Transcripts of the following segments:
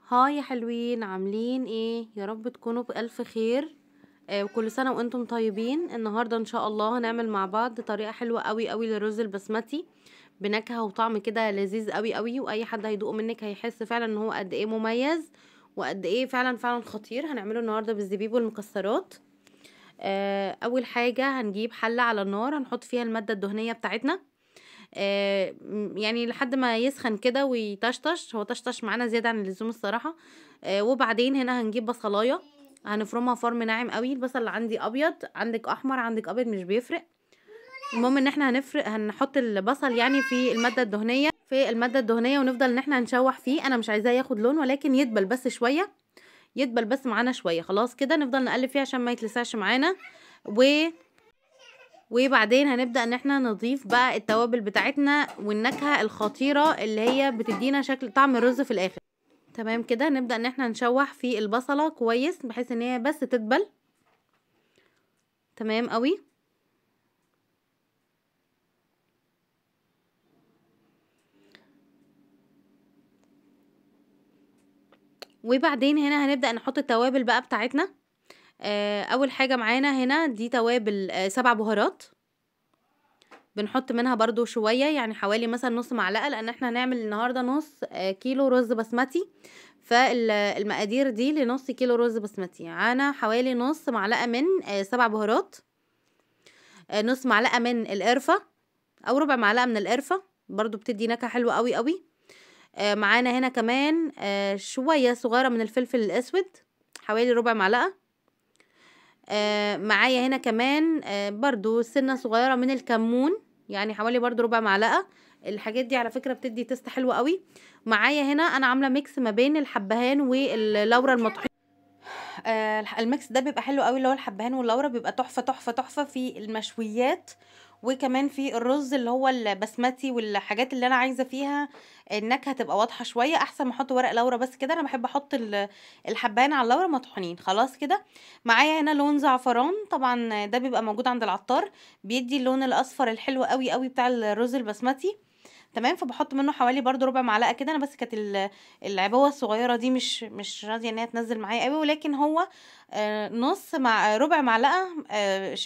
هاي يا حلوين، عاملين ايه؟ يا رب تكونوا بألف خير. وكل سنة وانتم طيبين. النهاردة ان شاء الله هنعمل مع بعض طريقة حلوة قوي قوي للرز البسمتي، بنكهة وطعم كده لذيذ قوي قوي، واي حد هيدوقه منك هيحس فعلا ان هو قد ايه مميز، وقد ايه فعلا فعلا خطير. هنعمله النهاردة بالزبيب والمكسرات. اول حاجة هنجيب حلة على النار، هنحط فيها المادة الدهنية بتاعتنا. يعني لحد ما يسخن كده ويطشطش، هو طشطش معانا زيادة عن اللزوم الصراحة. وبعدين هنا هنجيب بصلاية، هنفرمها فرم ناعم قوي. البصل اللي عندي ابيض، عندك احمر، عندك ابيض، مش بيفرق. المهم ان احنا هنحط البصل يعني في المادة الدهنية ونفضل ان احنا نشوح فيه. انا مش عايزاه ياخد لون، ولكن يدبل بس شوية، يدبل بس معانا شوية. خلاص كده نفضل نقلب فيه عشان ما يتلسعش معانا. و وبعدين هنبدأ ان احنا نضيف بقى التوابل بتاعتنا والنكهة الخطيرة اللي هي بتدينا شكل طعم الرز في الاخر. تمام كده نبدأ ان احنا نشوح في البصلة كويس بحيث ان هي بس تدبل. تمام قوي. وبعدين هنا هنبدأ نحط التوابل بقى بتاعتنا. اول حاجة معانا هنا دي توابل 7 بهارات. بنحط منها برضو شوية، يعني حوالي مثلا نص معلقة، لان احنا هنعمل النهاردة نص كيلو رز بسمتي. فالمقادير دي لنص كيلو رز بسمتي، معانا حوالي نص معلقة من 7 بهارات. نص معلقة من القرفة، او ربع معلقة من القرفة، برضو بتدي نكهة حلوة قوي قوي. معانا هنا كمان شوية صغيرة من الفلفل الاسود، حوالي ربع معلقة. معايا هنا كمان برضو سنة صغيرة من الكمون، يعني حوالي برضو ربع معلقة. الحاجات دي على فكرة بتدي تست حلوة قوي. معايا هنا انا عاملة ميكس ما بين الحبهان واللورا المطحونة. الميكس ده بيبقى حلو قوي، اللي هو الحبهان واللورا، بيبقى تحفة تحفة تحفة في المشويات، وكمان في الرز اللي هو البسمتي والحاجات اللي انا عايزة فيها النكهة تبقى واضحة شوية، احسن ما احط ورق لورا بس كده. انا بحب احط الحبهان على اللورا مطحونين. خلاص كده. معايا هنا لون زعفران، طبعا ده بيبقى موجود عند العطار، بيدي اللون الاصفر الحلو قوي قوي بتاع الرز البسمتي. تمام. فبحط منه حوالي برضو ربع معلقه كده. انا بس كانت العبوه الصغيره دي مش راضيه ان هي تنزل معايا قوي، ولكن هو نص مع ربع معلقه،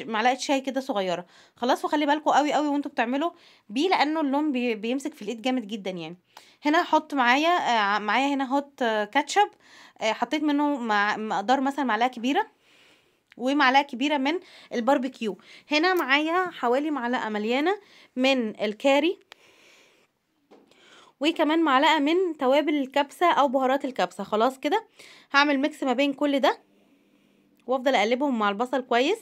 معلقه شاي كده صغيره. خلاص. وخلي بالكم قوي قوي وانتوا بتعملوا بيه، لانه اللون بيمسك في الايد جامد جدا يعني. هنا هحط معايا هنا هوت كاتشب. حطيت منه مقدار مثلا معلقه كبيره، ومعلقه كبيره من الباربيكيو. هنا معايا حوالي معلقه مليانه من الكاري، وكمان معلقه من توابل الكبسه او بهارات الكبسه. خلاص كده. هعمل ميكس ما بين كل ده، وافضل اقلبهم مع البصل كويس.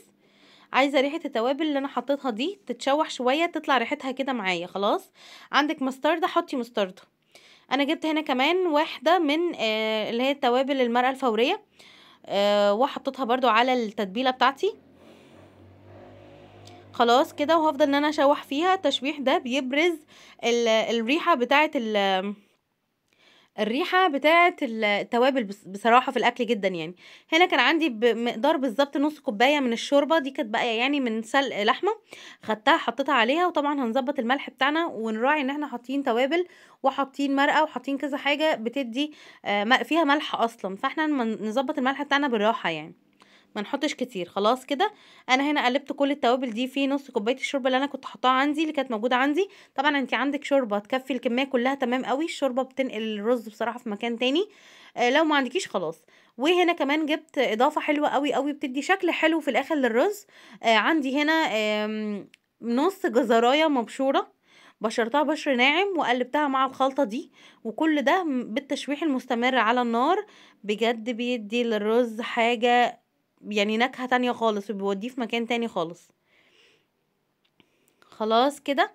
عايزه ريحه التوابل اللي انا حطيتها دي تتشوح شويه، تطلع ريحتها كده معايا. خلاص. عندك مستردة، حطي مستردة. انا جبت هنا كمان واحده من اللي هي توابل المرقه الفوريه، وحطيتها برضو على التتبيله بتاعتي. خلاص كده. وهفضل ان انا اشوح فيها. التشويح ده بيبرز الريحه بتاعه الريحة بتاعة التوابل بصراحة في الأكل جدا يعني. هنا كان عندي بمقدار بالظبط نص كوباية من الشوربة دي، كانت بقى يعني من سلق لحمة، خدتها حطيتها عليها. وطبعا هنظبط الملح بتاعنا، ونراعي ان احنا حاطين توابل وحاطين مرقة وحاطين كذا حاجة بتدي فيها ملح أصلا، فاحنا نظبط الملح بتاعنا بالراحة يعني، ما نحطش كتير. خلاص كده. انا هنا قلبت كل التوابل دي في نص كوبايه الشوربه اللي انا كنت حطاها عندي، اللي كانت موجوده عندي. طبعا انت عندك شوربه تكفي الكميه كلها تمام قوي. الشوربه بتنقل الرز بصراحه في مكان تاني. لو ما عندكيش خلاص. وهنا كمان جبت اضافه حلوه قوي قوي بتدي شكل حلو في الاخر للرز. عندي هنا نص جزرايه مبشوره، بشرتها بشر ناعم وقلبتها مع الخلطه دي. وكل ده بالتشويح المستمر على النار، بجد بيدي للرز حاجه يعني نكهة تانية خالص، وبيوديه في مكان تاني خالص. خلاص كده.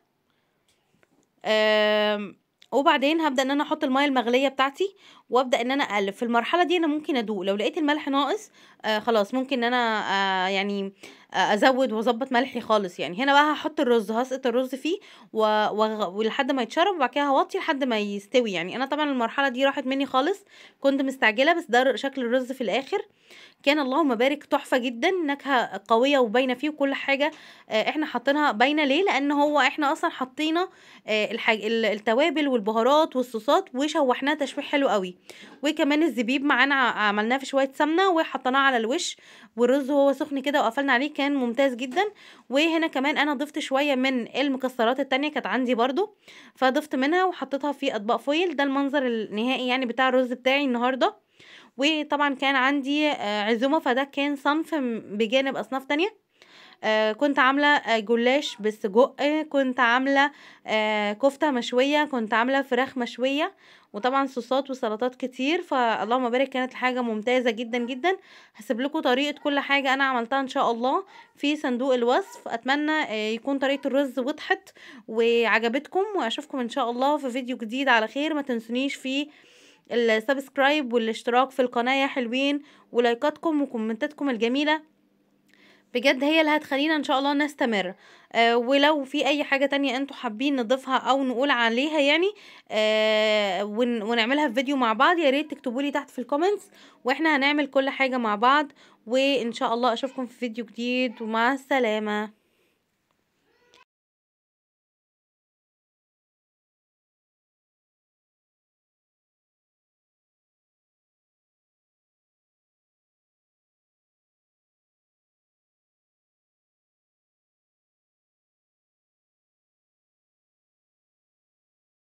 وبعدين هبدأ ان انا احط المية المغلية بتاعتي، وابدأ ان انا اقلب. في المرحلة دي انا ممكن ادوق لو لقيت الملح ناقص. خلاص ممكن ان انا يعني ازود واظبط ملحي خالص يعني. هنا بقى هحط الرز، هسقط الرز فيه ولحد ما يتشرب، وبعد كده هوطي لحد ما يستوي. يعني انا طبعا المرحله دي راحت مني خالص، كنت مستعجله، بس ده شكل الرز في الاخر. كان اللهم بارك تحفه جدا، نكهه قويه وباينه فيه وكل حاجه. احنا حاطينها باينه ليه؟ لان هو احنا اصلا حاطينا التوابل والبهارات والصوصات وشوحناها تشويح حلو قوي. وكمان الزبيب معانا عملناه في شويه سمنه وحطيناه على الوش، والرز وهو سخن كده وقفلنا عليه، كان ممتاز جدا. وهنا كمان انا ضفت شويه من المكسرات التانية كانت عندي برضو، فضفت منها وحطيتها في اطباق فويل. ده المنظر النهائي يعني بتاع الرز بتاعي النهارده. وطبعا كان عندي عزومه، فده كان صنف بجانب اصناف تانية. كنت عامله جلاش بالسجق، كنت عامله كفته مشويه، كنت عامله فراخ مشويه، وطبعا صوصات وسلطات كتير. فاللهم بارك، كانت حاجه ممتازه جدا جدا. هسيب لكم طريقه كل حاجه انا عملتها ان شاء الله في صندوق الوصف. اتمنى يكون طريقه الرز وضحت وعجبتكم، واشوفكم ان شاء الله في فيديو جديد على خير. ما تنسونيش في السبسكرايب والاشتراك في القناه يا حلوين، ولايكاتكم وكومنتاتكم الجميله بجد هي اللي هتخلينا ان شاء الله نستمر. ولو في اي حاجة تانية انتوا حابين نضيفها او نقول عليها يعني ونعملها في فيديو مع بعض، يا ريت تكتبولي تحت في الكومنتس، واحنا هنعمل كل حاجة مع بعض. وان شاء الله اشوفكم في فيديو جديد، ومع السلامة.